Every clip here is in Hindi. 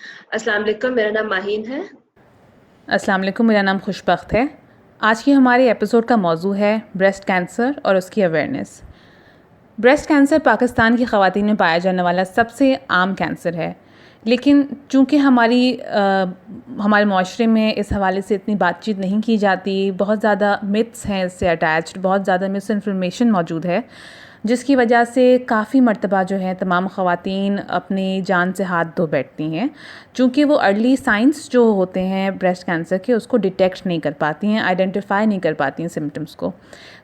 अस्सलाम वालेकुम, मेरा नाम माहीन है। अस्सलाम वालेकुम, मेरा नाम खुशबख्त है। आज की हमारे एपिसोड का मौजू है ब्रेस्ट कैंसर और उसकी अवेयरनेस। ब्रेस्ट कैंसर पाकिस्तान की ख़वातीन में पाया जाने वाला सबसे आम कैंसर है, लेकिन चूँकि हमारे माशरे में इस हवाले से इतनी बातचीत नहीं की जाती, बहुत ज़्यादा मिथ्स हैं इससे अटैच्ड, बहुत ज़्यादा मिस इन्फॉर्मेशन मौजूद है, जिसकी वजह से काफ़ी मर्तबा जो है तमाम ख़वातीन अपनी जान से हाथ धो बैठती हैं, चूँकि वो अर्ली साइंस जो होते हैं ब्रेस्ट कैंसर के उसको डिटेक्ट नहीं कर पाती हैं, आइडेंटिफाई नहीं कर पाती हैं सिम्टम्स को।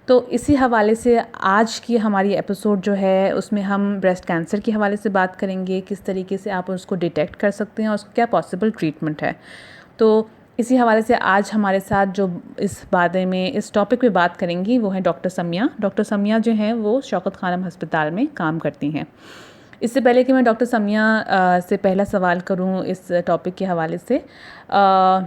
तो इसी हवाले से आज की हमारी एपिसोड जो है उसमें हम ब्रेस्ट कैंसर के हवाले से बात करेंगे, किस तरीके से आप उसको डिटेक्ट कर सकते हैं और उसका क्या पॉसिबल ट्रीटमेंट है। तो इसी हवाले से आज हमारे साथ जो इस बारे में इस टॉपिक पे बात करेंगी वो हैं डॉक्टर समिया। डॉक्टर समिया जो हैं वो शौकत खानम हस्पताल में काम करती हैं। इससे पहले कि मैं डॉक्टर समिया से पहला सवाल करूं इस टॉपिक के हवाले से,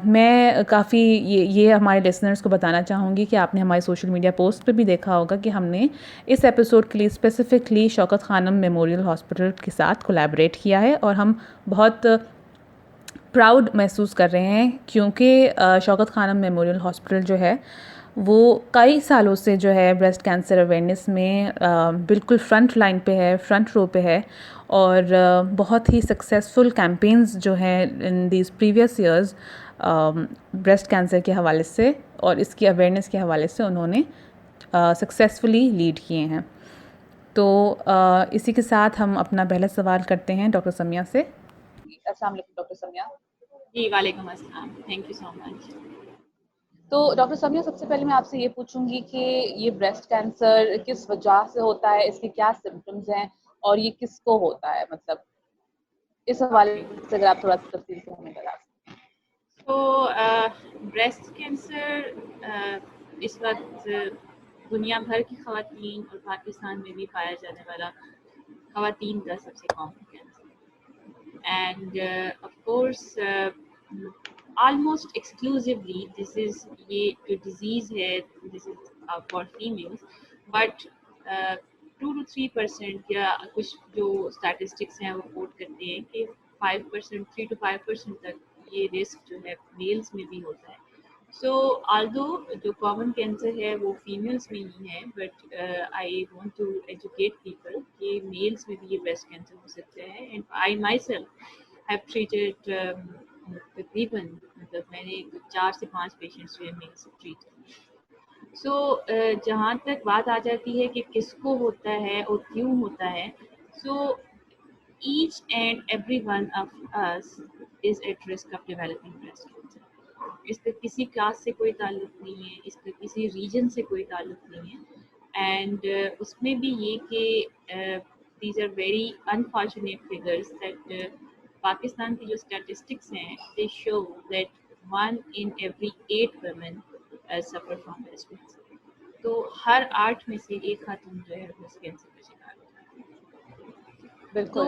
मैं काफ़ी ये हमारे लिसनर्स को बताना चाहूँगी कि आपने हमारी सोशल मीडिया पोस्ट पे भी देखा होगा कि हमने इस एपिसोड के लिए specifically Shaukat Khanum memorial hospital के साथ कोलैबोरेट किया है और हम बहुत प्राउड महसूस कर रहे हैं, क्योंकि शौकत खानम मेमोरियल हॉस्पिटल जो है वो कई सालों से जो है ब्रेस्ट कैंसर अवेयरनेस में बिल्कुल फ्रंट लाइन पे है, फ्रंट रो पे है और बहुत ही सक्सेसफुल कैंपेन्स जो हैं in these previous years breast cancer के हवाले से और इसकी अवेयरनेस के हवाले से उन्होंने सक्सेसफुली लीड किए हैं। तो इसी के साथ हम अपना पहला सवाल करते हैं डॉक्टर समिया से। अस्सलाम वालेकुम डॉक्टर समिया। जी वालेकुम अस्सलाम, थैंक यू सो मच। तो डॉक्टर समिया, सबसे पहले मैं आपसे ये पूछूंगी कि ये ब्रेस्ट कैंसर किस वजह से होता है, इसके क्या सिम्टम्स हैं और ये किसको होता है, मतलब इस हवाले से अगर आप थोड़ा तफसील से हमें बता दें। तो ब्रेस्ट कैंसर इस वक्त दुनिया भर की ख़वातीन और पाकिस्तान में भी पाया जाने वाला ख़वातीन का सबसे common cancer end of course almost exclusively this is ये जो disease है this is for females but 2 to 3% या कुछ जो statistics हैं वो कोट करते हैं कि 5% 3 to 5% तक ये रिस्क जो है मेल्स में भी होता है। सो आल्दो जो कॉमन कैंसर है वो फीमेल्स में ही है but I want to educate people कि मेल्स में भी ये ब्रेस्ट कैंसर हो सकता है and I myself have treated तकरीबन मतलब मैंने 4 से 5 पेशेंट्स जो है मेरे से ट्रीट किए। सो जहाँ तक बात आ जाती है कि किसको होता है और क्यों होता है, सो each and every one of us is at risk of developing breast cancer. इसका किसी क्लास से कोई ताल्लुक नहीं है, इसका किसी रीजन से कोई ताल्लुक नहीं है एंड उसमें भी ये कि these are very unfortunate figures that Pakistan की जो स्टैटिस्टिक्स हैं they show that 1 in every 8 women suffer from breast cancer. तो हर 8 में से एक खातून जो है ब्रेस्ट कैंसर का शिकार होता है। तो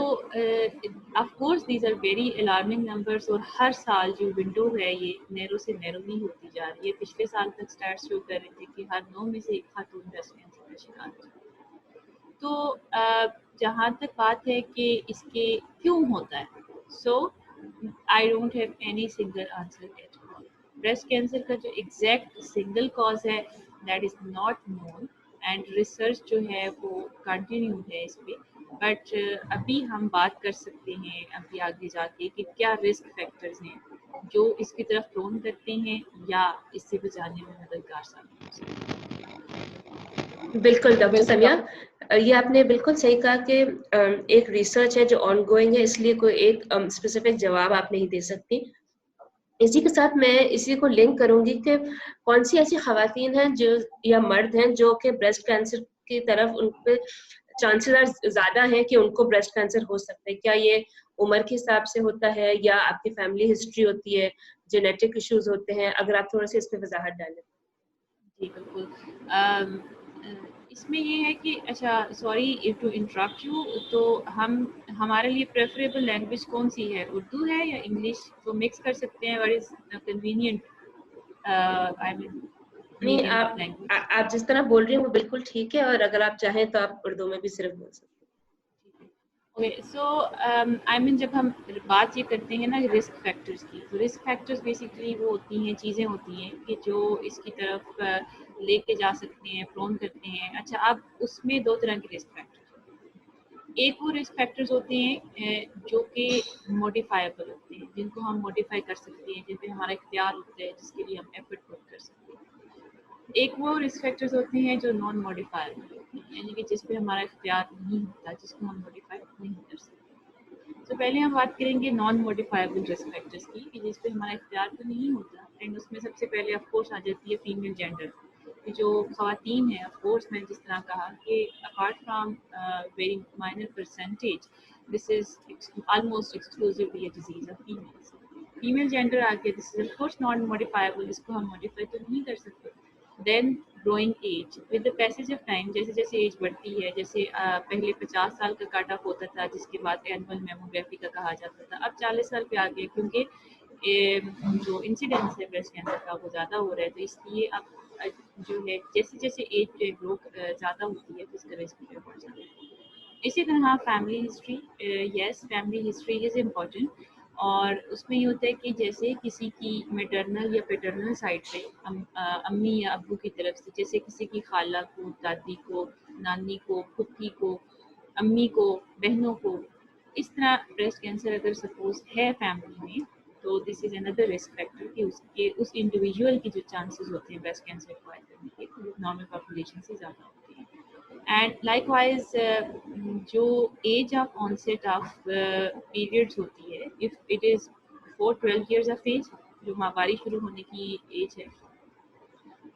of course these are very alarming numbers और हर साल जो विंडो है ये नैरो से नैरो ही होती जा रही है। पिछले साल तक स्टैट्स शो कर रहे थे कि हर 9 में से एक खातून ब्रेस्ट कैंसर का शिकार होता है। तो जहाँ तक बात है कि इसके क्यों होता है, so I don't have any single answer at all. Breast cancer का जो एग्जैक्ट सिंगल कॉज है that is not known and research जो है वो कंटिन्यू है इस पे, बट अभी हम बात कर सकते हैं अभी आगे जाके कि क्या रिस्क फैक्टर्स हैं जो इसकी तरफ प्रोन करते हैं या इससे बचाने में मददगार साबित हो सकते हैं। बिल्कुल डॉक्टर समिया, ये आपने बिल्कुल सही कहा कि एक रिसर्च है जो ऑनगोइंग है, इसलिए कोई एक स्पेसिफिक जवाब आप नहीं दे सकती। इसी के साथ मैं इसी को लिंक करूंगी कि कौन सी ऐसी खवातीन हैं जो या मर्द हैं जो कि ब्रेस्ट कैंसर की तरफ उन पे चांसेस ज्यादा हैं कि उनको ब्रेस्ट कैंसर हो सकता है। क्या ये उम्र के हिसाब से होता है या आपकी फैमिली हिस्ट्री होती है, जेनेटिक इश्यूज होते हैं? अगर आप थोड़ा सा इस पे वजाहत डालें। जी बिल्कुल। इसमें ये है कि अच्छा सॉरी टू इंटरप्ट यू, तो हमारे लिए प्रेफरेबल लैंग्वेज कौन सी है, उर्दू है या इंग्लिश? तो मिक्स कर सकते हैं, what is convenient I mean नहीं, मीडियम लैंग्वेज। आप जिस तरह बोल रही हैं वो बिल्कुल ठीक है, और अगर आप चाहें तो आप उर्दू में भी सिर्फ बोल सकते हैं। ओके सो आई मीन जब हम बात ये करते हैं ना रिस्क फैक्टर्स की, तो रिस्क फैक्टर्स बेसिकली वो होती हैं, चीज़ें होती हैं कि जो इसकी तरफ लेके जा सकते हैं, प्रोन करते हैं। अच्छा, अब उसमें दो तरह के रिस्क फैक्टर्स, एक वो रिस्क फैक्टर्स होते हैं जो कि मॉडिफाइबल होते हैं, जिनको हम मॉडिफाई कर सकते हैं, जिन पे हमारा इख्तियार होता है, जिसके लिए हम एफर्ट पुट कर सकते हैं। एक वो रिस्क फैक्टर्स होते हैं जो नॉन मॉडिफाइबल होते हैं, यानी कि जिस पे हमारा इख्तियार नहीं होता, जिसको हम मॉडिफाई नहीं कर सकते। तो पहले हम बात करेंगे नॉन मॉडिफाइबल रिस्क फैक्टर्स की, कि जिस पे हमारा इख्तियार तो नहीं होता। एंड उसमें सबसे पहले ऑफ कोर्स आ जाती है फीमेल जेंडर, कि जो ख़वातीन हैं, ऑफ कोर्स मैंने जिस तरह कहा कि apart from very minor percentage, this is almost exclusively a disease of females. Female gender आ गया, this is of course non modifiable, इसको हम मॉडिफाई तो नहीं कर सकते। Then growing age, with the passage of time, जैसे जैसे एज बढ़ती है, जैसे पहले 50 साल का काट ऑफ होता था, जिसके बाद एनुअल मेमोग्राफी का कहा जाता था, अब 40 साल पे आ गए, क्योंकि जो इंसिडेंस है ब्रेस्ट कैंसर का वो ज़्यादा हो रहा है, तो इसलिए अब जो है जैसे जैसे एज ग्रो ज़्यादा होती है तो इसका रिस्क जो बढ़ जाता है। इसी तरह family history, yes family history is important, और उसमें ये होता है कि जैसे किसी की मैटरनल या पैटर्नल साइड पे अम्मी या अब्बू की तरफ से, जैसे किसी की खाला को, दादी को, नानी को, फूफी को, अम्मी को, बहनों को, इस तरह ब्रेस्ट कैंसर अगर सपोज है फैमिली में, तो this is another risk factor कि उसके उस इंडिविजुअल की जो चांसेस होते हैं ब्रेस्ट कैंसर एक्वायर करने के, नॉर्मल पॉपुलेशन से ज़्यादा होते हैं। एंड लाइकवाइज जो age of onset of periods होती है, if it is 4-12 years of age, जो माहवारी शुरू होने की एज है,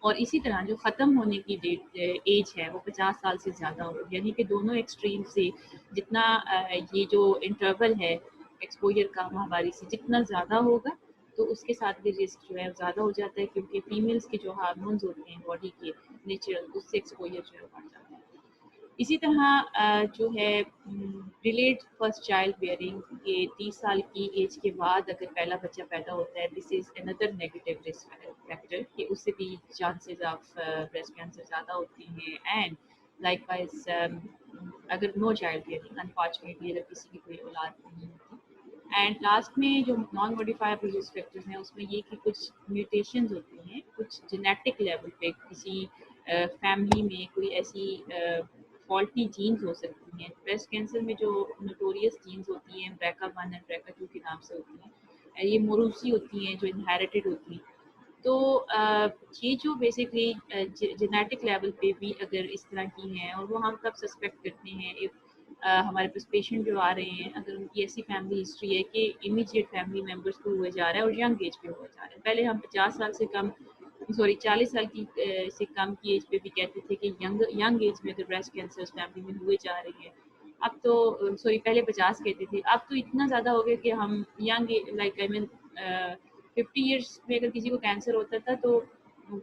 और इसी तरह जो ख़त्म होने की डेट एज है वो 50 साल से ज़्यादा हो, यानी कि दोनों एक्सट्रीम से जितना ये जो इंटरवल है एक्सपोजर का माहवारी से जितना ज़्यादा होगा, तो उसके साथ भी रिस्क जो है ज़्यादा हो जाता है, क्योंकि फीमेल्स के जो हार्मोन्स होते हैं बॉडी के नेचुरल, उससे एक्सपोजर जो है बढ़ जाता है। इसी तरह जो है डिलेड फर्स्ट चाइल्ड बेयरिंग, के 30 साल की एज के बाद अगर पहला बच्चा पैदा होता है, this is another negative risk factor, कि उससे भी चांसेस ऑफ ब्रेस्ट कैंसर ज़्यादा होती हैं। एंड लाइकवाइज अगर नो चाइल्ड बेयरिंग, अनफॉर्चुनेटली अगर किसी की कोई औलाद नहीं होती। एंड लास्ट में जो नॉन मॉडिफाइबल रिस्क फैक्टर्स हैं, उसमें ये कि कुछ म्यूटेशंस होती हैं, कुछ जेनेटिक लेवल पे किसी फैमिली में कोई ऐसी फॉल्टी जीन्स हो सकती हैं। ब्रेस्ट कैंसर में जो नोटोरियस जीन्स होती हैं, BRCA1 एंड BRCA2 के नाम से होती हैं, ये मोरूसी होती हैं, जो इनहेरिटेड होती हैं। तो ये जो बेसिकली जेनेटिक लेवल पे भी अगर इस तरह की हैं, और वो हम कब सस्पेक्ट करते हैं, इफ़ हमारे पास पेशेंट जो आ रहे हैं, अगर उनकी ऐसी फैमिली हिस्ट्री है कि इमीडिएट फैमिली मेम्बर्स को हुआ जा रहा है और यंग एज पे हुआ जा रहा है। पहले हम 50 साल से कम, सॉरी 40 साल की से कम की एज पे भी कहते थे कि यंग यंग एज में अगर ब्रेस्ट कैंसर फैमिली में हुए जा रहे हैं। अब तो सॉरी पहले 50 कहते थे, अब तो इतना ज़्यादा हो गया कि हम young, like I mean 50 years में अगर किसी को कैंसर होता था तो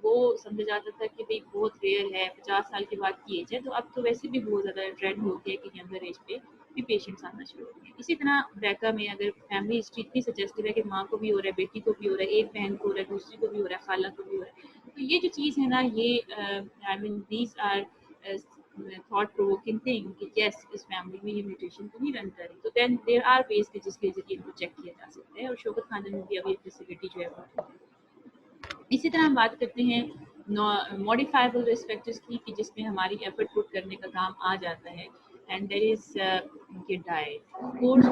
वो समझा जाता था कि भाई बहुत रेयर है, 50 साल के बाद की एज है। तो अब तो वैसे भी बहुत ज़्यादा ट्रेंड हो गया है कि यंगर एज पे भी पेशेंट्स आना शुरू हो गए। इसी तरह ब्रैका में अगर फैमिली हिस्ट्री इतनी सजेस्टिव है कि माँ को भी हो रहा है, बेटी को भी हो रहा है, एक बहन को हो रहा है, दूसरी को भी हो रहा है, खाला को भी हो रहा है, तो ये जो चीज़ है ना, ये I mean these are thought provoking thing कि यस इस फैमिली में ये म्यूटेशन तो नहीं रन कर रही। तो देन देयर आर वेज कि जिसके जरिए इनको चेक किया जा सकता है, और शौकत खानन में भी अभी फैसिलिटी जो है मौजूद है। इसी तरह हम बात करते हैं मॉडिफाइबल रिस्क फैक्टर्स की, कि जिसमें हमारी एफर्ट पुट करने का काम आ जाता है। एंड देयर इज ये डाइट, कोर्स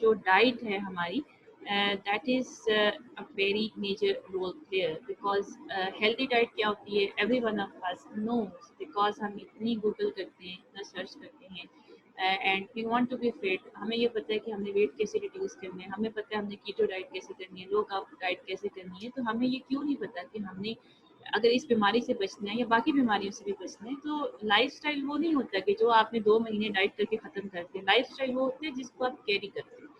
जो डाइट है हमारी, that is a very major role player, because healthy diet क्या होती है, every one of us knows, because हम इतनी गूगल करते हैं, इतना सर्च करते हैं, and we want to be fit. हमें ये पता है कि हमने वेट कैसे रिड्यूस करना है, हमें पता है हमने कीटो डाइट कैसे करनी है, लो कार्ब डाइट कैसे करनी है। तो हमें ये क्यों नहीं पता कि हमने अगर इस बीमारी से बचना है या बाकी बीमारियों से भी बचना है, तो लाइफस्टाइल वो नहीं होता कि जो आपने 2 महीने डाइट करके ख़त्म कर दिया। लाइफस्टाइल वो होते हैं जिसको आप कैरी करते हो।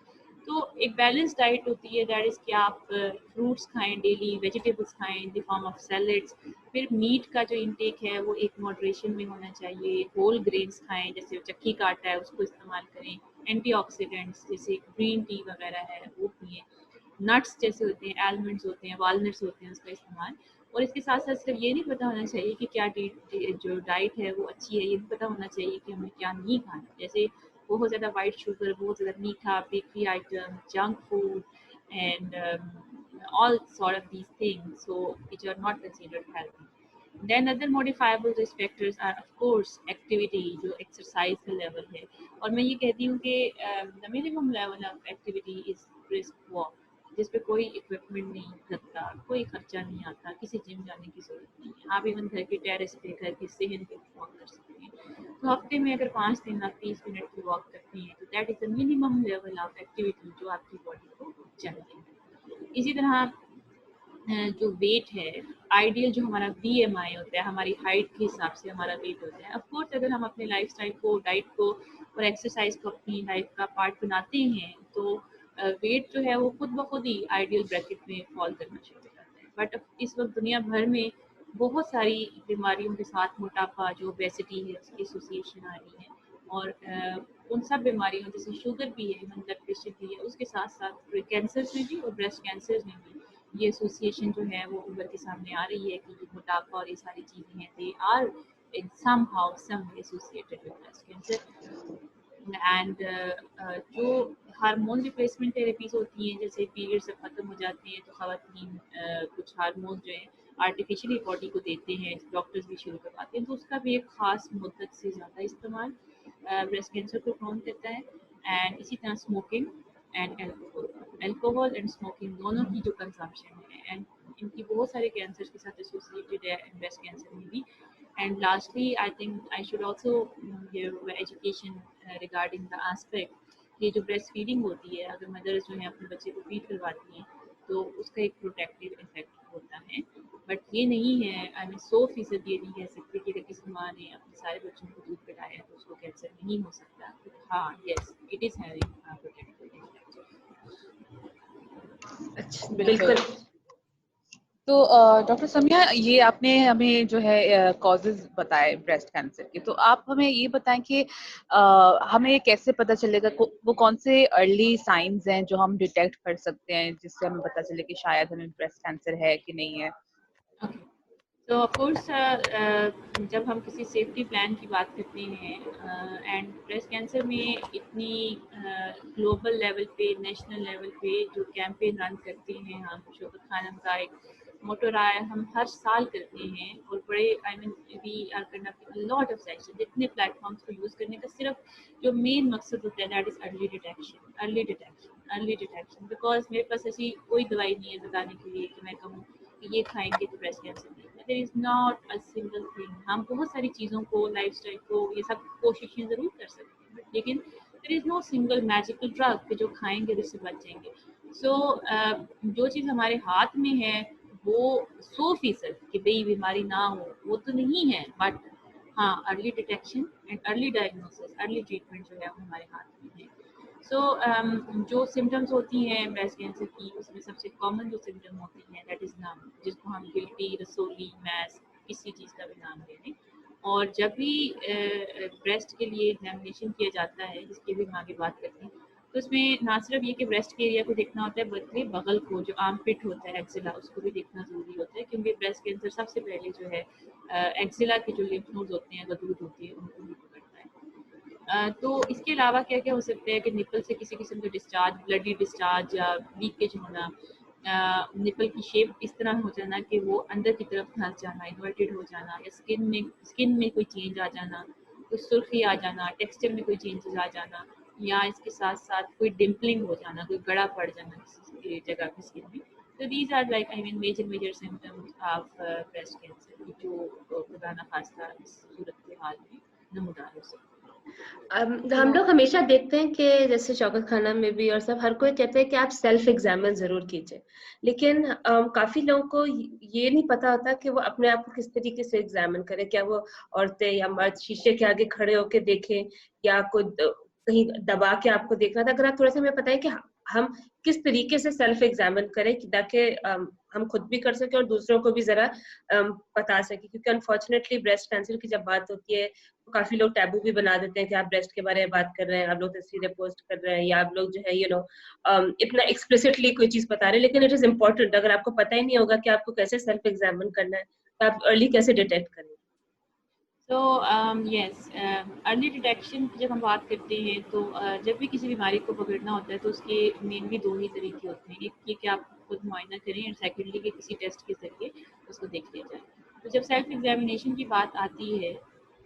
तो एक बैलेंस डाइट होती है, दैट इज़ कि आप फ्रूट्स खाएं डेली, वेजिटेबल्स खाएं in the form of salads. फिर मीट का जो इंटेक है वो एक मॉडरेशन में होना चाहिए। होल ग्रेन्स खाएं, जैसे चक्की का आटा है उसको इस्तेमाल करें। एंटीऑक्सीडेंट्स जैसे ग्रीन टी वगैरह है वो पिएं। नट्स जैसे होते हैं, आलमंड्स होते हैं, वालनट्स होते हैं, उसका इस्तेमाल। और इसके साथ साथ सिर्फ ये नहीं पता होना चाहिए कि क्या जो डाइट है वो अच्छी है, ये भी पता होना चाहिए कि हमें क्या नहीं खाना। जैसे बहुत ज़्यादा वाइट शुगर, बहुत ज़्यादा मीठा, bakery item, junk food and all sort of these things, so which are not considered healthy. Then other modifiable risk factors are of course activity, जो exercise का level है, और मैं ये कहती हूँ कि the minimum level of activity is brisk walk, जिस पे कोई इक्विपमेंट नहीं लगता, कोई खर्चा नहीं आता, किसी जिम जाने की जरूरत नहीं है, आप इवन घर के टेरेस पे, घर के सेहन पे वॉक कर सकते हैं। तो हफ्ते में अगर 5 दिन आप 30 मिनट की वॉक करते हैं तो that is the minimum level of activity जो आपकी बॉडी को चाहिए। इसी तरह जो वेट है, आइडियल जो हमारा BMI होता है, हमारी हाइट के हिसाब से हमारा वेट होता है। ऑफ कोर्स अगर हम अपने लाइफस्टाइल को, डाइट को और एक्सरसाइज को अपनी लाइफ का पार्ट बनाते हैं तो वेट जो है वो खुद ब खुद ही आइडियल ब्रैकेट में फॉल करना शुरू हो जाता है। बट इस वक्त दुनिया भर में बहुत सारी बीमारियों के साथ मोटापा, जो ओबेसिटी है, उसकी एसोसिएशन आ रही है, और उन सब बीमारियों जैसे शुगर भी है, ब्लड प्रेशर भी है, उसके साथ साथ कैंसर में भी और ब्रेस्ट कैंसर में भी ये एसोसिएशन जो है वो उभर के सामने आ रही है कि ये मोटापा और ये सारी चीज़ें हैं, they are in somehow some associated with breast cancer. And जो हार्मोन रिप्लेसमेंट थेरेपीज होती हैं, जैसे पीरियड से ख़त्म हो जाते हैं तो ख़वातीन कुछ हार्मोन जो है आर्टिफिशियली बॉडी को देते हैं, डॉक्टर्स भी शुरू करवाते हैं, तो उसका भी एक ख़ास मुद्दत से ज़्यादा इस्तेमाल ब्रेस्ट कैंसर को प्रोन करता है। एंड इसी तरह smoking and alcohol and smoking दोनों की जो कंजम्पशन है, एंड इनकी बहुत सारे कैंसर के साथ एसोसिएटेड है, ब्रेस्ट कैंसर में भी। And lastly, I think I should also give education regarding the aspect कि जो ब्रेस्ट फीडिंग होती है, अगर मदर्स जो है अपने बच्चे को फीड करवाती हैं तो उसका एक प्रोटेक्टिव इफेक्ट होता है। बट ये नहीं है, आई मीन 100% ये नहीं कह सकते कि अगर किसी माँ ने अपने सारे बच्चों को दूध पिलाया तो उसको कैंसर नहीं हो सकता। हाँ, yes, it is having protective effect. अच्छा, बिल्कुल। तो डॉक्टर समिया, ये आपने हमें जो है कॉजेज बताए ब्रेस्ट कैंसर के, तो आप हमें ये बताएं कि हमें कैसे पता चलेगा वो कौन से अर्ली साइंस हैं जो हम डिटेक्ट कर सकते हैं जिससे हमें पता चले कि शायद हमें ब्रेस्ट कैंसर है कि नहीं है। तो ऑफ कोर्स जब हम किसी सेफ्टी प्लान की बात करते हैं एंड ब्रेस्ट कैंसर में इतनी ग्लोबल लेवल पे, नेशनल लेवल पे जो कैंपेन रन करते हैं, हम शौकत खानम का एक मोटो रहा है, हम हर साल करते हैं, और बड़े I mean we are conducting lot of session, जितने प्लेटफॉर्म्स को यूज़ करने का सिर्फ जो मेन मकसद होता है that is early detection. Because मेरे पास ऐसी कोई दवाई नहीं है बताने के लिए कि मैं कहूँ कि ये खाएंगे तो ब्रेस्ट कैंसर नहीं है। There is not a single thing. हम बहुत सारी चीज़ों को, लाइफस्टाइल को, ये सब कोशिशें ज़रूर कर सकते हैं, लेकिन there is no single magical drug कि जो खाएंगे तो इससे बच जाएंगे। सो जो चीज़ हमारे हाथ में है वो 100% कि भाई बीमारी ना हो वो तो नहीं है, बट हाँ, early detection and early diagnosis, early treatment जो है वो हमारे हाथ में है। सो जो सिम्टम्स होती हैं ब्रेस्ट कैंसर की, उसमें सबसे कॉमन जो सिम्टम होती हैं दैट इज़ नम, जिसको हम गिल्टी, रसोली, मैस, किसी चीज़ का भी नाम ले लें। और जब भी ब्रेस्ट के लिए एग्जामिनेशन किया जाता है, जिसकी भी हम आगे बात करते हैं, तो उसमें ना सिर्फ ये कि ब्रेस्ट के एरिया को देखना होता है, बल्कि बगल को, जो आर्म पिट होता है, एक्सिला, उसको भी देखना ज़रूरी होता है, क्योंकि ब्रेस्ट कैंसर सबसे पहले जो है एक्सिला के जो लिम्फ नोड्स होते हैं, गदूद होती है, उनको भी पकड़ता है। तो इसके अलावा क्या क्या हो सकता है कि निपल से किसी किस्म का डिस्चार्ज, ब्लडी डिस्चार्ज या लीकेज होना, निपल की शेप इस तरह हो जाना कि वो अंदर की तरफ धंस जाना, इन्वर्टेड हो जाना, या स्किन में कोई चेंज आ जाना, कोई सुर्खी आ जाना, टेक्सचर में कोई चेंजेस आ जाना, या इसके साथ साथ कोई डिम्पलिंग हो जाना, कोई गड़ा पड़ जाना किसी जगह की स्किन में। तो these are like I mean major symptoms of breast cancer, जो खुदा न खास्ता इस सूरत हाल में नमूदार हो सकते हैं। हम लोग हमेशा देखते हैं कि जैसे शौकत खाना में भी और सब हर कोई कहते हैं कि आप सेल्फ एग्जामिन जरूर कीजिए, लेकिन काफी लोगों को ये नहीं पता होता कि वो अपने आप को किस तरीके से एग्जामिन करें। क्या वो औरतें या मर्द शीशे के आगे खड़े होकर देखें, या कोई कहीं दबा के आपको देखना था? अगर आप थोड़ा सा हमें पता है कि हम किस तरीके से सेल्फ एग्जामिन करें ताकि हम खुद भी कर सके और दूसरों को भी जरा बता सके, क्योंकि अनफॉर्चुनेटली ब्रेस्ट कैंसर की जब बात होती है तो काफी लोग टैबू भी बना देते हैं कि आप ब्रेस्ट के बारे में बात कर रहे हैं, आप लोग तस्वीरें पोस्ट कर रहे हैं, या आप लोग जो है इतना एक्सप्लिसिटली कोई चीज बता रहे हैं, लेकिन इट इज इम्पोर्टेंट। अगर आपको पता ही नहीं होगा कि आपको कैसे सेल्फ एग्जामिन करना है तो आप अर्ली कैसे डिटेक्ट करेंगे? तो यस, अर्ली डिटेक्शन की जब हम बात करते हैं तो जब भी किसी बीमारी को पकड़ना होता है तो उसके मेनली दो ही तरीके होते हैं। एक ये कि आप खुद मुआयना करें, एंड सेकेंडली कि किसी टेस्ट के ज़रिए उसको देख लिया जाए। तो जब सेल्फ एग्जामिनेशन की बात आती है,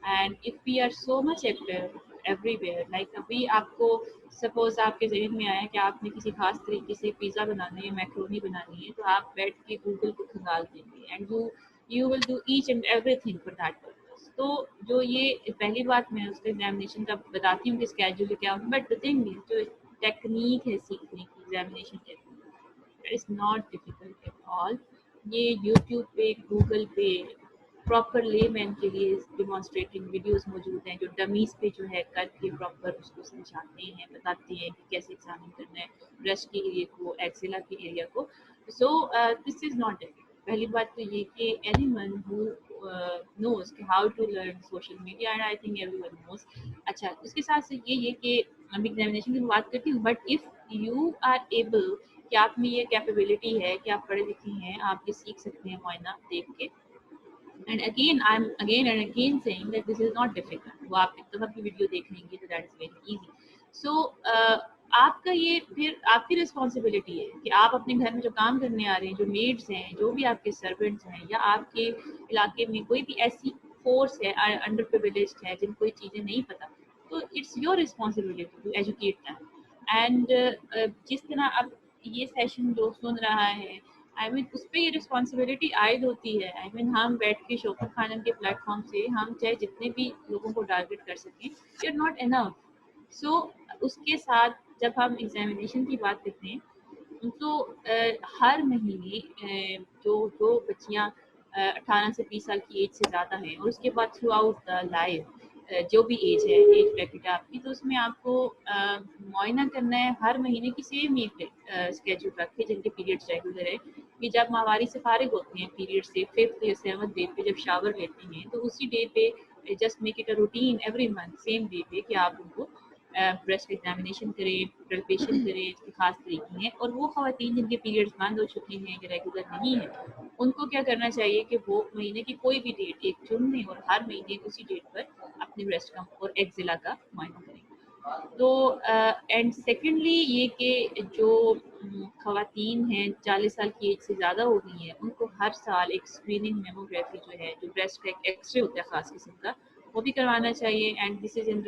and if we are so much active everywhere, like अभी आपको सपोज़ आपके ज़हन में आया कि आपने किसी ख़ास तरीके से पिज़्ज़ा बनाना है, मैक्रोनी बनानी है, तो आप बैठ के गूगल को खंगाल देंगे, and you will do each and everything for that purpose. तो जो ये पहली बात मैं उसका एग्जामिनेशन का बताती हूँ कि स्केड्यूल क्या होगा, बट द थिंग इज जो टेक्निक है सीखने की, examination technique is not difficult at all. ये यूट्यूब पे, गूगल पे प्रॉपर लेमैन के लिए डिमॉन्स्ट्रेटिंग वीडियोस मौजूद हैं, जो डमीज पे जो है करके प्रॉपर उसको समझाते हैं, बताते हैं कि कैसे एग्जामिन करना है ब्रेस्ट के एरिया को, एक्सेला के एरिया को। So this is not difficult. पहली बात तो ये कि एनीवन हु knows कि how to learn social media, and I think everyone knows। अच्छा, उसके साथ से ये कि हम एग्जामिनेशन की बात करती हूँ, but if you are able कि आप में ये कैपेबिलिटी है कि आप पढ़े लिखे हैं, आप ये सीख सकते हैं मुआयना देख के। And again I am again and again saying that this is not difficult. वो आप एक दफ़ा की वीडियो देख लेंगे तो दैट इज वेरी इजी। सो आपका ये फिर आपकी रिस्पॉन्सिबिलिटी है कि आप अपने घर में जो काम करने आ रहे हैं, जो मेड्स हैं, जो भी आपके सर्वेंट्स हैं, या आपके इलाके में कोई भी ऐसी फोर्स है अंडर प्रिविलेज्ड है जिनको ये चीज़ें नहीं पता, तो it's your responsibility to educate them. And जिस तरह अब ये सेशन जो सुन रहा है, आई मीन उस पर ये रिस्पॉन्सिबिलिटी आयद होती है। आई मीन हम बैठ के शौकत खानम के प्लेटफॉर्म से हम चाहे जितने भी लोगों को टारगेट कर सकें, यू आर नॉट इनफ। सो उसके साथ जब हम एग्जामिनेशन की बात करते हैं तो हर महीने जो जो बच्चियाँ 18 से 20 साल की एज से ज़्यादा हैं, और उसके बाद थ्रू आउट द लाइफ जो भी एज है, एज ब्रैकेट है आपकी, तो उसमें आपको मुआयना करना है हर महीने की सेम एक स्केड्यूल रख के, जिनके पीरियड्स रेगुलर है। कि जब माहवारी से फारिग होते हैं पीरियड से 5th या 7th डे पे जब शावर लेते हैं, तो उसी डे पे just make it a routine every month same day पे कि आप उनको ब्रेस्ट एग्जामिनेशन करें, पल्पेशन करें, इसके खास तरीके हैं। और वो ख़वातीन जिनके पीरियड्स बंद हो चुके हैं या रेगुलर नहीं है, उनको क्या करना चाहिए कि वो महीने की कोई भी डेट एक चुन लें और हर महीने उसी डेट पर अपने ब्रेस्ट का और एक्जिला का मुआयना करें। तो एंड सेकेंडली ये कि जो ख़वातीन हैं 40 साल की एज से ज़्यादा हो गई हैं, उनको हर साल एक स्क्रीनिंग मेमोग्राफी जो है, जो ब्रेस्ट का एक एक्सरे होता है ख़ास किस्म का, वो भी करवाना चाहिए। And this is in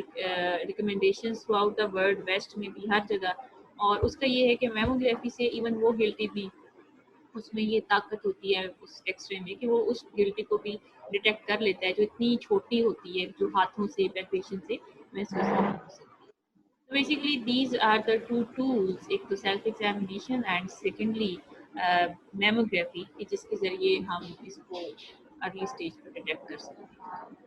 recommendations throughout the world, west में भी हर जगह। और उसका ये है कि मेमोग्राफी से इवन वो गिल्टी भी, उसमें ये ताकत होती है उस एक्सरे में कि वो उस गिल्टी को भी डिटेक्ट कर लेता है, जो इतनी छोटी होती है, जो हाथों से पैल्पेशन से महसूस नहीं हो सकती। So basically, these are the two tools, एक तो self examination and secondly mammography, कि जिसके ज़रिए हम इसको अर्ली स्टेज पर डिटेक्ट कर सकते हैं।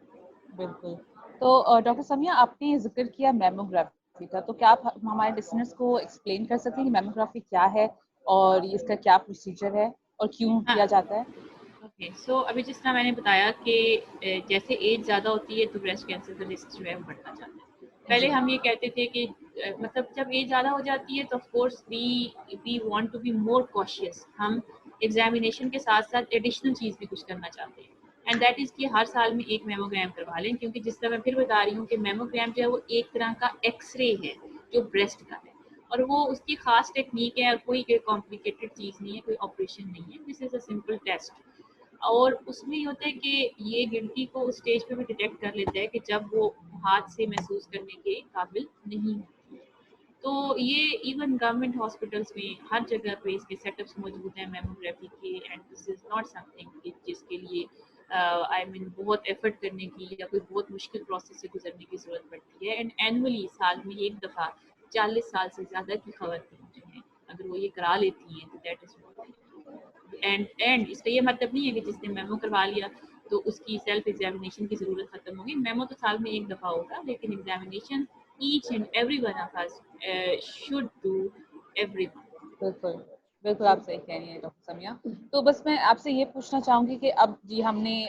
बिल्कुल। तो डॉक्टर समिया, आपने जिक्र किया मेमोग्राफी का, तो क्या आप हमारे लिसनर्स को एक्सप्लेन कर सकते हैं कि मेमोग्राफी क्या है और इसका क्या प्रोसीजर है और क्यों हाँ, किया जाता है? ओके। सो अभी जिस तरह मैंने बताया कि जैसे एज ज़्यादा होती है तो ब्रेस्ट कैंसर का रिस्क जो है वो बढ़ता जाता है। पहले जी। हम ये कहते थे कि मतलब जब एज ज़्यादा हो जाती है तो of course we want to be more cautious. हम एग्जामिनेशन के साथ साथ एडिशनल चीज़ भी कुछ करना चाहते हैं, एंड दैट इज़ कि हर साल में एक मेमोग्राम करवा लें, क्योंकि जिस तरह मैं फिर बता रही हूँ कि मेमोग्राम जो है वो एक तरह का एक्सरे है जो ब्रेस्ट का है, और वो उसकी खास टेक्निक है, कोई कॉम्प्लिकेटेड चीज़ नहीं है, कोई ऑपरेशन नहीं है, this is a simple test. और उसमें ये होता है कि ये गिल्टी को उस स्टेज पे भी डिटेक्ट कर लेता है कि जब वो हाथ से महसूस करने के काबिल नहीं होती है। तो ये इवन गवर्नमेंट हॉस्पिटल्स में हर जगह पे इसके सेटअप्स मौजूद हैं मेमोग्राफी के, and this is not something जिसके लिए आई मीन बहुत एफर्ट करने की या कोई बहुत मुश्किल प्रोसेस से गुजरने की ज़रूरत पड़ती है। एंड एनुअली साल में एक दफ़ा 40 साल से ज़्यादा की ख़वातीन जो हैं, अगर वो ये करा लेती हैं तो दैट इज़ एंड इसका ये मतलब नहीं है कि जिसने मेमो करवा लिया तो उसकी सेल्फ एग्जामिनेशन की ज़रूरत ख़त्म होगी। मेमो तो साल में एक दफ़ा होगा, लेकिन examination each and every one of us should do every month. बिल्कुल, बिल्कुल आप सही कह रही हैं डॉक्टर समिया। तो बस मैं आपसे ये पूछना चाहूँगी कि अब जी हमने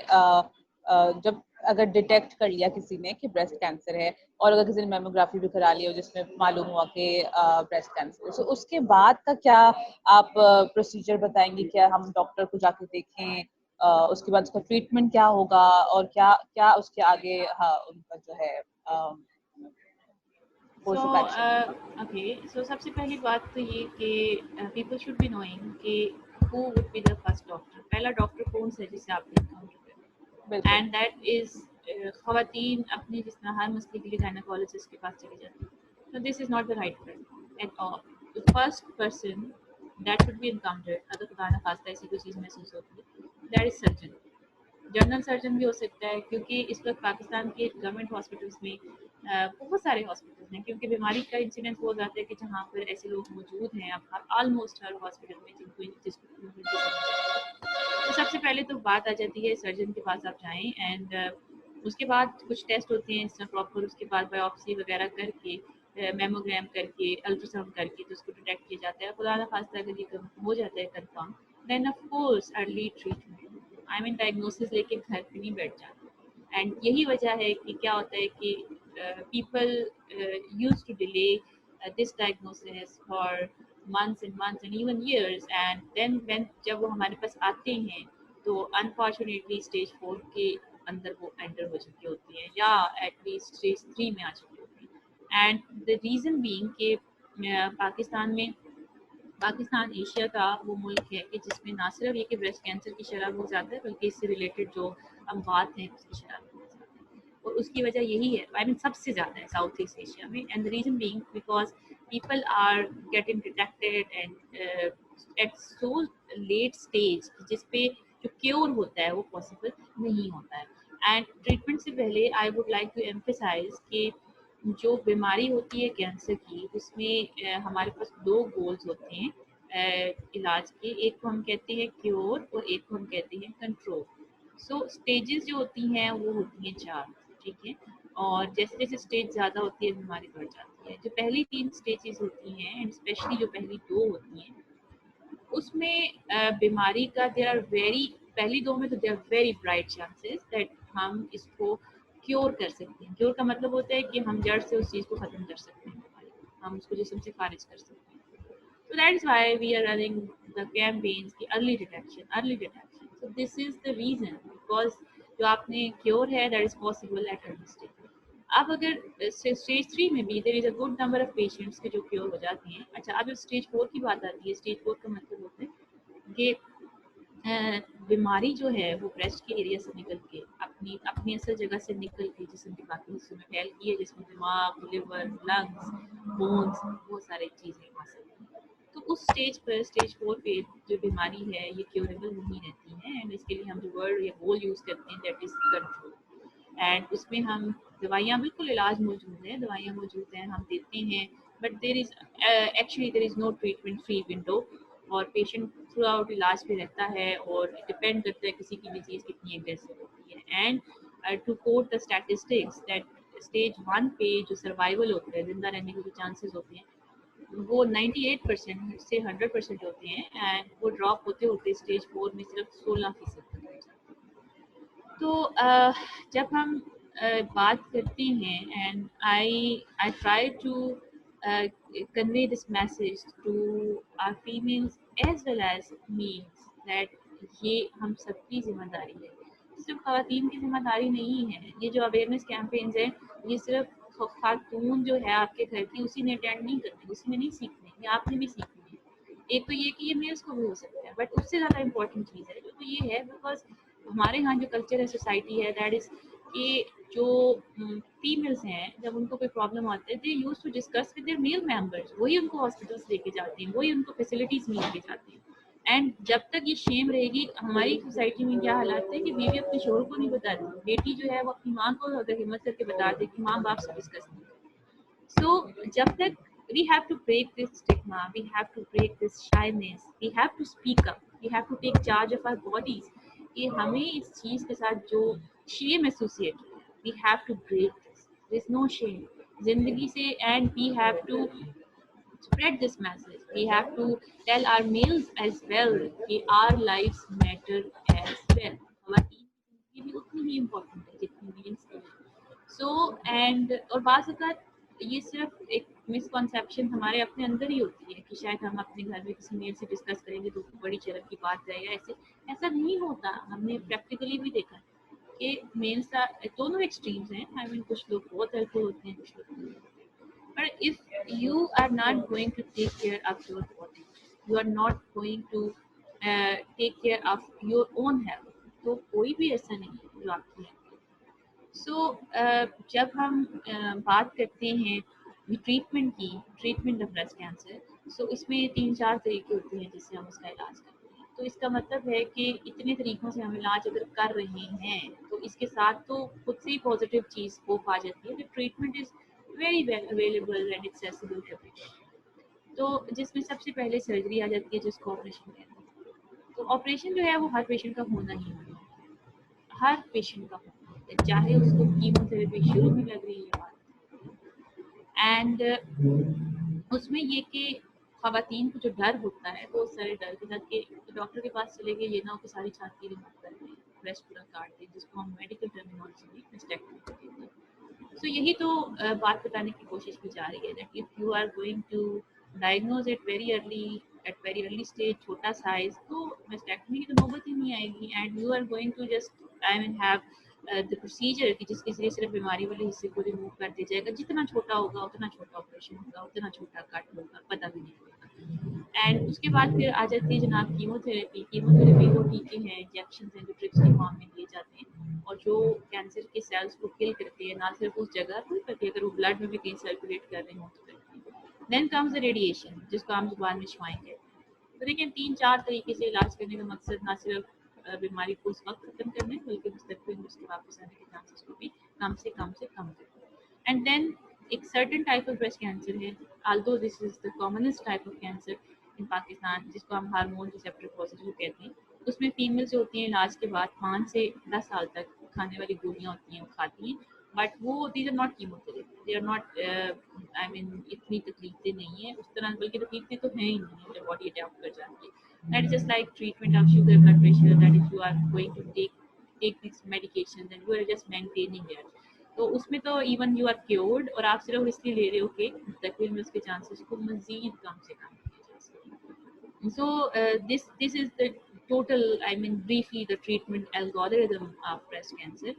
जब अगर डिटेक्ट कर लिया किसी ने कि ब्रेस्ट कैंसर है और अगर किसी ने मेमोग्राफी भी करा ली हो जिसमें मालूम हुआ कि ब्रेस्ट कैंसर है, तो उसके बाद का क्या आप प्रोसीजर बताएँगी? क्या हम डॉक्टर को जाके देखें उसके बाद उसका ट्रीटमेंट क्या होगा और क्या क्या उसके आगे उनका जो है कोर्स ऑफ एक्शन। ओके, सो सबसे पहली बात तो ये कि पीपल शुड बी नोइंग कि who would be the first doctor, पहला डॉक्टर कौन सा है जिसे आपने एनकाउंटर करें, बिल्कुल एंड दैट इज खवातीन अपनी जिस तरह हर मसले के लिए गायनेकोलॉजिस्ट के पास चली जाती है। So this is not the right person at all. The first person that should be encountered, अगर खुदा ना खास्ता ऐसी कोई चीज़ महसूस होती है, that is surgeon. General surgeon भी हो सकता है, क्योंकि इस वक्त पाकिस्तान के गवर्नमेंट हॉस्पिटल्स में बहुत सारे हॉस्पिटल्स हैं, क्योंकि बीमारी का इंसिडेंस हो जाता है कि जहाँ पर ऐसे लोग मौजूद हैं अब ऑलमोस्ट हर हॉस्पिटल में तो सबसे पहले तो बात आ जाती है सर्जन के पास आप जाएं, एंड उसके बाद कुछ टेस्ट होते हैं इसमें प्रॉपर, उसके बाद बायोप्सी वगैरह करके मेमोग्राम करके अल्ट्रासाउंड करके तो उसको डिटेक्ट किया जाता है। खुदा ना खास्ता अगर ये हो जाता है confirm, then of course early treatment, I mean diagnosis लेके घर पे नहीं बैठ जाते। एंड यही वजह है कि क्या होता है कि people use to delay this diagnosis for months and even years, and then when जब वो हमारे पास आते हैं तो अनफॉर्चुनेटली स्टेज 4 के अंदर वो एंटर हो चुकी होती हैं या एटलीस्ट स्टेज 3 में आ चुकी होती हैं। एंड द रीज़न बीइंग कि पाकिस्तान में पाकिस्तान एशिया का वो मुल्क है कि जिसमें ना सिर्फ ये कि ब्रेस्ट कैंसर की शरह बहुत ज़्यादा है, बल्कि इससे रिलेटेड जो अमवात हैं उसकी शरह बहुत ज़्यादा है, और उसकी वजह यही है, आई मीन सबसे ज़्यादा है साउथ ईस्ट एशिया में। And the reason being because people are getting detected and at so late stage जिस पे जो क्योर होता है वो पॉसिबल नहीं होता है। एंड ट्रीटमेंट से पहले I would like to emphasize कि जो बीमारी होती है कैंसर की उसमें हमारे पास दो गोल्स होते हैं इलाज के, एक को हम कहते हैं क्योर और एक को हम कहते हैं कंट्रोल। सो स्टेजेस जो होती हैं वो होती हैं 4, ठीक है, और जैसे जैसे स्टेज ज़्यादा होती है बीमारी बढ़ जाती है। जो पहली 3 स्टेजेस होती हैं एंड स्पेशली जो पहली 2 होती हैं उसमें बीमारी का देयर आर वेरी, पहली 2 में तो there are very bright chances that हम इसको क्योर कर सकते हैं। क्योर का मतलब होता है कि हम जड़ से उस चीज़ को ख़त्म कर सकते हैं, हम उसको जिस्म से खारिज कर सकते हैं। So that is why we are running the campaigns की early detection, early detection. So this is the reason because जो आपने क्योर है that is possible at early stage. अब अगर स्टेज 3 में भी there is a good number of patients के जो क्योर हो जाती हैं। अच्छा, अब स्टेज 4 की बात आती है। स्टेज 4 का मतलब होता है कि बीमारी जो है वो ब्रेस्ट के एरिया से निकल के अपनी अपनी असल जगह से निकल के जिस्म के बाकी हिस्सों में फैल गई है, जिसमें दिमाग, लिवर, लंग्स, बोन्स, बहुत सारी चीज़ें आ सकती हैं। तो उस स्टेज पर स्टेज 4 पे जो बीमारी है ये क्योरेबल नहीं रहती है, एंड इसके लिए हम जो वर्ड या गोल यूज़ करते हैं दैट इज़ कंट्रोल। एंड उसमें हम दवाइयाँ, बिल्कुल इलाज मौजूद है, दवाइयाँ मौजूद हैं, हम देते हैं, but there is actually there is no treatment free window, और पेशेंट थ्रू आउट इलाज पे रहता है और डिपेंड करता है किसी की डिजीज़ कितनी एग्रेसिव होती है। And to quote the statistics that stage 1 पे जो सर्वाइवल होता है, जिंदा रहने के जो चांसेस होते हैं वो 98% से 100% होते हैं, एंड वो ड्रॉप होते होते स्टेज 4 में सिर्फ 16% तक रह जाते हैं। तो जब हम बात करते हैं, and I try to convey this message to our females as well as males that ये हम सबकी जिम्मेदारी है, सिर्फ ख़वातीन की जिम्मेदारी नहीं है। ये जो अवेयरनेस कैंपेन्स हैं ये सिर्फ खातून जो है आपके घर की उसी ने अटेंड नहीं करनी, उसी में नहीं सीखनी, ये आपने भी सीखनी है। एक तो ये कि ये मेल्स को भी हो सकता है, बट उससे ज़्यादा इम्पोर्टेंट चीज़ है जो तो ये है बिकॉज हमारे यहाँ जो कल्चर है, सोसाइटी है, दैट इज़ कि जो फीमेल्स हैं जब उनको कोई प्रॉब्लम आती है they use to discuss with their male members, वही उनको हॉस्पिटल्स लेके जाते हैं, वही उनको फैसिलिटीज़ में लेके जाते हैं। एंड जब तक ये शेम रहेगी, हमारी सोसाइटी में क्या हालात है कि बीवी अपने शोहर को नहीं बताती, बेटी जो है वो अपनी माँ को अगर हिम्मत करके बता दे कि माँ बाप से डिस्कस नहीं करती। सो जब तक we have to break this stigma, we have to break this shyness, we have to speak up, we have to take charge of our bodies, कि हमें इस चीज़ के साथ जो shame associated है, we have to break this, there is no shame जिंदगी से, and we have to spread this message, we have to tell our males as well कि our lives matter as well, हमारी जिंदगी भी उतनी ही important है जितनी मेल्स की। सो एंड और बात ये सिर्फ एक मिसकॉन्सेप्शन हमारे अपने अंदर ही होती है कि शायद हम अपने घर में किसी मेल से डिस्कस करेंगे तो बड़ी शर्म की बात है, या ऐसे ऐसा नहीं होता। हमने प्रैक्टिकली भी देखा कि मेल्स दोनों एक्सट्रीम्स हैं। आई मीन कुछ लोग बहुत हेल्पफुल होते हैं, कुछ लोग नहीं होते। But if you are not going to take care of your body, you are not going to take care of your own health, तो कोई भी ऐसा नहीं है जो आपकी हेल्थ। सो जब हम बात करते हैं ट्रीटमेंट की, ट्रीटमेंट ऑफ ब्रेस्ट कैंसर, सो इसमें 3-4 तरीके होते हैं जिससे हम उसका इलाज करते हैं। तो इसका मतलब है कि इतने तरीक़ों से हम इलाज अगर कर रहे हैं तो इसके साथ तो खुद से ही पॉजिटिव चीज़ होप आ जाती है कि treatment is very well available and accessible everywhere. तो जिसमें सबसे पहले सर्जरी आ जाती है जिसको ऑपरेशन कहते हैं। तो ऑपरेशन जो है वो हर पेशेंट का होना ही होना है, हर पेशेंट का होना है, चाहे उसको कीमोथेरेपी शुरू में लग रही है एंड उसमें ये कि ख़वातीन को जो डर होता है वो सारे डर के साथ कि डॉक्टर के पास चले गए, ये ना हो कि सारी छाती रिमूव कर दें, ब्रेस्ट पूरा काट दें, जिसको हम मेडिकल टर्मिनोलॉजी में मास्टेक्टमी कहते हैं। सो यही तो बात बताने की कोशिश की जा रही है that if you are going to diagnose it very early, at very early stage, छोटा साइज, तो मास्टेक्टमी की तो नौबत ही नहीं आएगी and you are going to just I mean have the procedure कि जिसके जरिए सिर्फ बीमारी वाले हिस्से को रिमूव कर दिया जाएगा। जितना छोटा होगा उतना छोटा ऑपरेशन होगा, उतना छोटा कट होगा, पता भी नहीं होगा। एंड उसके बाद फिर आ जाती है जनाब कीमोथेरेपी। कीमोथेरेपी वो टीके हैं, इंजेक्शन हैं जो ट्रिप्स की फॉर्म में दिए जाते हैं और जो कैंसर के सेल्स को किल करते हैं, ना सिर्फ उस जगह पर बल्कि अगर वो ब्लड में भी कहीं सर्कुलेट कर रहे हों तो करते हैं। देन कम्स द रेडिएशन, जिसको हम जुबान में शुआएं कहते हैं। तो देखिए 3-4 तरीके से इलाज करने का मकसद ना सिर्फ बीमारी को उस वक्त खत्म करने बल्कि मुस्तकबिल में उसके वापस आने के चांसेस को भी कम से कम करना। एंड देन एक certain type of breast cancer है, although this is the commonest type of cancer in Pakistan, जिसको हम हार्मोन रिसेप्टर पॉजिटिव कहते हैं। उसमें फीमेल्स जो होती हैं इलाज के बाद 5 से 10 साल तक खाने वाली गोलियां होती हैं वो खाती हैं, बट वो these are not chemotherapy, they are not I mean इतनी तकलीफें नहीं है उस तरह, बल्कि तकलीफें तो हैं ही नहीं जब बॉडी अडेप्ट कर जाती है। That is just like treatment of sugar, blood pressure, that if you are going to take these medications and you are just maintaining it, तो उसमें तो इवन यू आर क्योर्ड और आप सिर्फ इसलिए ले रहे हो कि मुस्तकबिल में उसके चांसेस को मजीद कम से कम किए जा सकें। So this is the total, I mean briefly, the treatment algorithm of breast cancer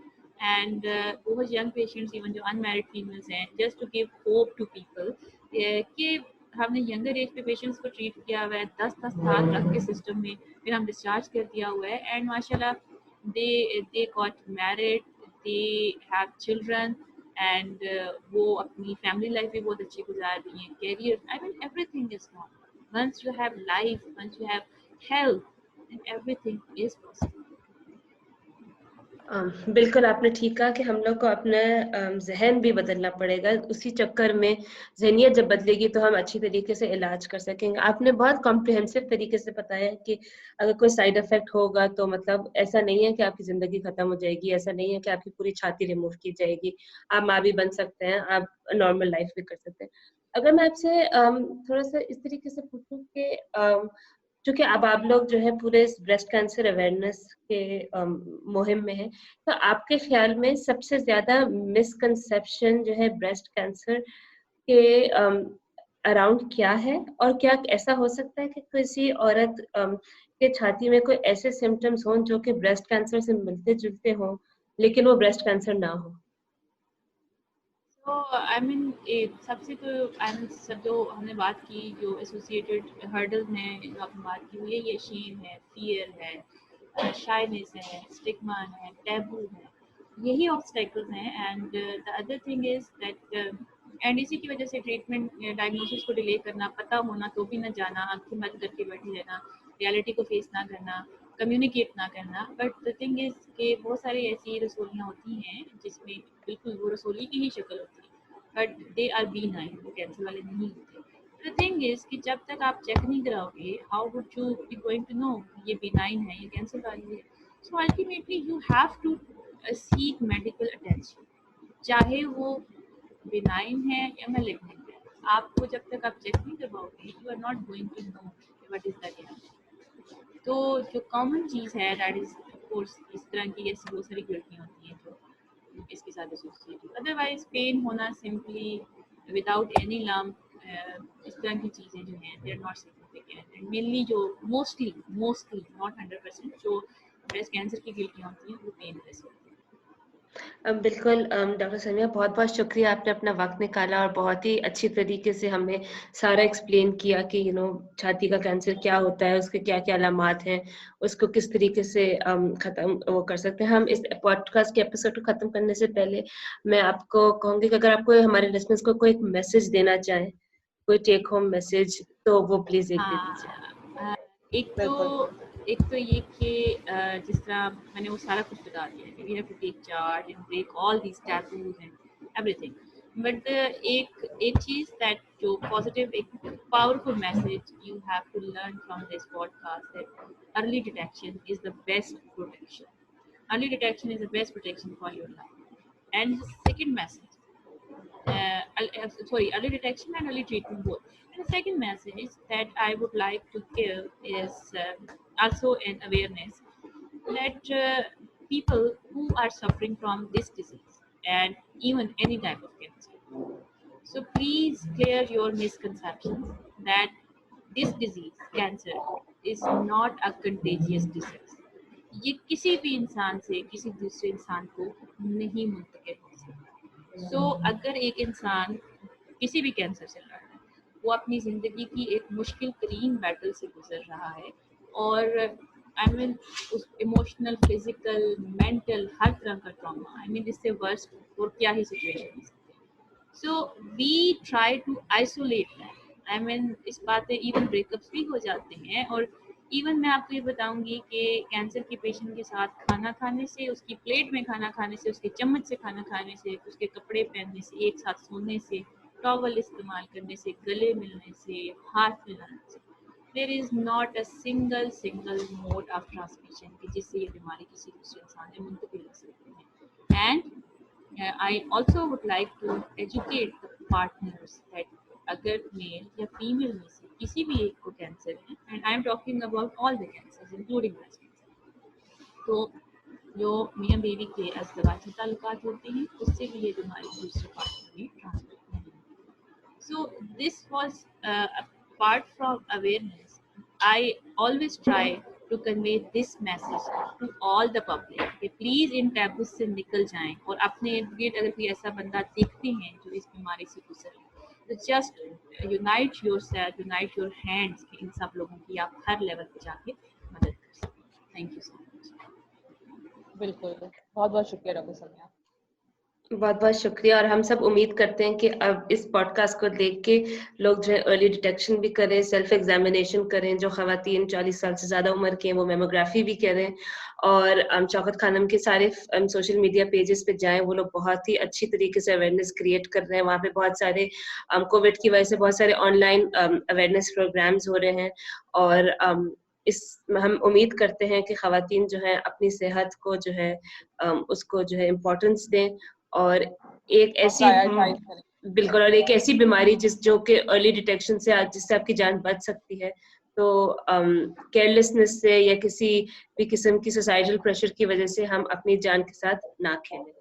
and बहुत young patients, even जो unmarried females हैं, just to give hope to people कि हमने यंगर एज पे पेशेंट्स को ट्रीट किया हुआ है 10-10 साल रख के सिस्टम में, फिर हम डिस्चार्ज कर दिया हुआ है एंड माशाल्लाह they got married, they have children and वो अपनी फैमिली लाइफ भी बहुत अच्छी गुजार रही हैं, career, I mean everything is normal. Once you have life, once you have health, and everything is possible. बिल्कुल आपने ठीक कहा कि हम लोग को अपना ज़हन भी बदलना पड़ेगा। उसी चक्कर में ज़हनियत जब बदलेगी तो हम अच्छी तरीके से इलाज कर सकेंगे। आपने बहुत कॉम्प्रिहेंसिव तरीके से बताया कि अगर कोई साइड इफ़ेक्ट होगा तो मतलब ऐसा नहीं है कि आपकी ज़िंदगी ख़त्म हो जाएगी, ऐसा नहीं है कि आपकी पूरी छाती रिमूव की जाएगी। आप माँ भी बन सकते हैं, आप नॉर्मल लाइफ़ भी कर सकते हैं। अगर मैं आपसे थोड़ा-सा इस तरीके से पूछूँ कि चूँकि अब आप लोग जो है पूरे इस ब्रेस्ट कैंसर अवेयरनेस के मुहिम में हैं, तो आपके ख़्याल में सबसे ज़्यादा मिसकंसेप्शन जो है ब्रेस्ट कैंसर के अराउंड क्या है? और क्या ऐसा हो सकता है कि किसी औरत के छाती में कोई ऐसे सिम्पटम्स हों जो कि ब्रेस्ट कैंसर से मिलते-जुलते हों, लेकिन वो ब्रेस्ट कैंसर ना हो? तो आई मीन सबसे तो आई मीन सब जो हमने बात की, जो एसोसिएटेड हर्डल्स हैं जो आपने बात की, वो ये शेम है, फियर है, शाइनेस है, स्टिग्मा है, टैबू है, यही ऑब्स्टेकल्स हैं। And the other thing is that and इसी की वजह से ट्रीटमेंट डायग्नोसिस को डिले करना, पता होना तो भी ना जाना, आंखें बंद करके बैठे रहना, रियलिटी को फेस ना करना, कम्युनिकेट ना करना। बट द थिंग इज कि बहुत सारी ऐसी रसोलियाँ होती हैं जिसमें बिल्कुल वो रसोली की ही शक्ल होती है, बट दे आर बीनाइन, वो कैंसर वाले नहीं होते। द थिंग इज कि जब तक आप चेक नहीं कराओगे, how would you be going to know ये बीनाइन है, ये कैंसर वाली है। So ultimately you have to seek medical attention, चाहे वो बिनाइन है या मैलिग्नेंट है। आपको जब तक आप चेक नहीं करवाओगे, you are not going to know what is the cancer. तो जो कॉमन चीज़ है दैट इज ऑफ कोर्स इस तरह की ऐसी बहुत सारी गलतियाँ होती हैं जो इसके साथ एसोसिएटेड। अदरवाइज पेन होना सिंपली विदाउट एनी लम्प, इस तरह की चीज़ें जो हैं they are not significant. And mainly जो मोस्टली नॉट 100% जो ब्रेस्ट कैंसर की गिल्टियाँ होती हैं वो पेनलेस होती हैं। बिल्कुल डॉक्टर समिया, बहुत-बहुत शुक्रिया, आपने अपना वक़्त निकाला और बहुत ही अच्छी तरीके से हमें सारा एक्सप्लेन किया कि छाती का कैंसर क्या होता है, उसके क्या-क्या अलामात हैं, उसको किस तरीके से ख़त्म वो कर सकते हैं। हम इस पॉडकास्ट के एपिसोड को ख़त्म करने से पहले मैं आपको कहूँगी कि अगर आपको हमारे लिसनर्स को कोई एक मैसेज देना चाहें, कोई टेक होम मैसेज, तो वो प्लीज़ एक दे दीजिए। हाँ, एक बिल्कुल। तो ये कि जिस तरह मैंने वो सारा कुछ बता दिया है, we have to take charge and break all these taboos and everything. But एक चीज़ दैट जो पॉजिटिव, एक powerful message you have to learn from this podcast that early detection is the best protection. Early detection is the best protection for your life. And the second message, early detection and early treatment both. And the second message that I would like to give is also an awareness that people who are suffering from this disease and even any type of cancer. So please clear your misconceptions that this disease, cancer, is not a contagious disease. ये किसी भी इंसान से किसी दूसरे इंसान को नहीं मुंतकिल हो सकता। सो अगर एक इंसान किसी भी कैंसर से लड़ रहा है, वो अपनी ज़िंदगी की एक मुश्किल तरीन बैटल से गुजर रहा है और आई मीन उस इमोशनल, फिजिकल, मेंटल हर तरह का ट्रॉमा, आई मीन इससे वर्स्ट और क्या ही सिचुएशन हो सकती है। So we try to isolate that. I mean इस बातें इवन ब्रेकअप्स भी हो जाते हैं। और इवन मैं आपको ये बताऊंगी कि कैंसर के पेशेंट के साथ खाना खाने से, उसकी प्लेट में खाना खाने से, उसके चम्मच से खाना खाने से, उसके कपड़े पहनने से, एक साथ सोने से, टॉवल इस्तेमाल करने से, गले मिलने से, हाथ मिलाने से, there is not a single mode of transmission कि जिससे ये बीमारी किसी दूसरे इंसान में मुंतकिल हो सकती है। And I also would like to educate the partners that अगर मेल या फीमेल में से किसी भी एक को कैंसर है, and I am talking about all the cancers including breast cancer, तो जो मियाँ बीवी के अज़दवाजी ताल्लुकात होते हैं उससे भी ये बीमारी दूसरे पार्टनर में ट्रांसमिट नहीं होती। So this was apart from awareness, I always try to convey this message to all the public कि प्लीज़ इन टैबूज से निकल जाएं और अपने इर्द गिर्द अगर कोई ऐसा बंदा देखते हैं जो इस बीमारी से गुजर रहा है, तो just unite yourself, unite your hands कि इन सब लोगों की आप हर लेवल पे जाके मदद कर सकें। Thank you so much. बिल्कुल, बहुत बहुत शुक्रिया डॉक्टर समिया। बहुत-बहुत शुक्रिया और हम सब उम्मीद करते हैं कि अब इस पॉडकास्ट को देख के लोग जो है अर्ली डिटेक्शन भी करें, सेल्फ एग्जामिनेशन करें, जो ख़वातीन 40 साल से ज़्यादा उम्र की हैं वो मैमोग्राफी भी करें और शौकत खानम के सारे सोशल मीडिया पेजेस पे जाएं। वो लोग बहुत ही अच्छी तरीके से अवेयरनेस क्रिएट कर रहे हैं। वहाँ पे बहुत सारे कोविड की वजह से बहुत सारे ऑनलाइन अवेयरनेस प्रोग्राम्स हो रहे हैं और इस हम उम्मीद करते हैं कि ख़वातीन जो है अपनी सेहत को जो है उसको जो है इम्पोर्टेंस दें और एक ऐसी प्रायोरिटाइज करें। बिल्कुल, और एक ऐसी बीमारी जो कि अर्ली डिटेक्शन से जिससे आपकी जान बच सकती है, तो केयरलेसनेस से या किसी भी किस्म की सोसाइटल प्रेशर की वजह से हम अपनी जान के साथ ना खेलें।